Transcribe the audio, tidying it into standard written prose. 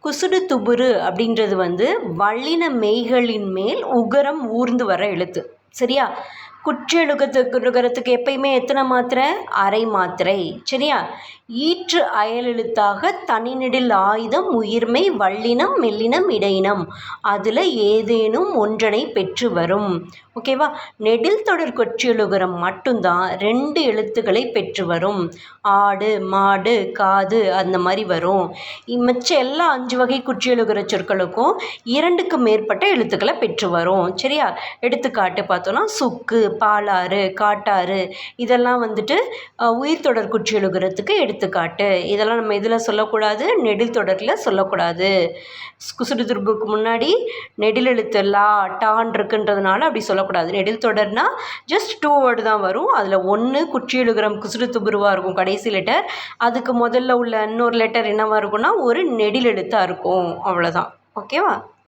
குசுடு துபுரு அப்படின்றது வல்லின மெய்களின் மேல் உகரம் ஊர்ந்து வர எழுத்து. சரியா? குற்றெழுகரத்துக்கு எப்பயுமே எத்தனை மாத்திரை? அரை மாத்திரை. சரியா? ஈற்று அயல் எழுத்தாக தனிநெடில் ஆயுதம் உயிர்மெய் வல்லினம் மெல்லினம் இடையினம் அதில் ஏதேனும் ஒன்றனை பெற்று வரும். ஓகேவா? நெடில் தொடர் கொற்றெழுகரம் மட்டும்தான் 2 எழுத்துக்களை பெற்று வரும். ஆடு மாடு காது அந்த மாதிரி வரும். மிச்ச எல்லா 5 வகை குற்றியலுகர சொற்களுக்கும் 2க்கு மேற்பட்ட எழுத்துக்களை பெற்று வரும். சரியா? எடுத்துக்காட்டு பார்த்தோன்னா சுக்கு, பாலாறு, காட்டாறு இதெல்லாம் உயிர் தொடர் குற்றியலுகரத்துக்கு எடுத்துக்காட்டு. இதெல்லாம் நம்ம இதில் சொல்லக்கூடாது, நெடில் தொடரில் சொல்லக்கூடாது. குசுடு துருபுக்கு முன்னாடி நெடில் எழுத்து லா டான் இருக்குன்றதுனால அப்படி சொல்லக்கூடாது. நெடில் தொடர்னா ஜஸ்ட் 2 வேர்டு தான் வரும். அதில் 1 குற்றியலுகரம் குசுடு துபுருவாக இருக்கும் கடைசி லெட்டர். அதுக்கு முதல்ல உள்ள இன்னொரு லெட்டர் என்னவாக இருக்கும்னா ஒரு நெடில் எழுத்தாக இருக்கும். அவ்வளோதான். ஓகேவா?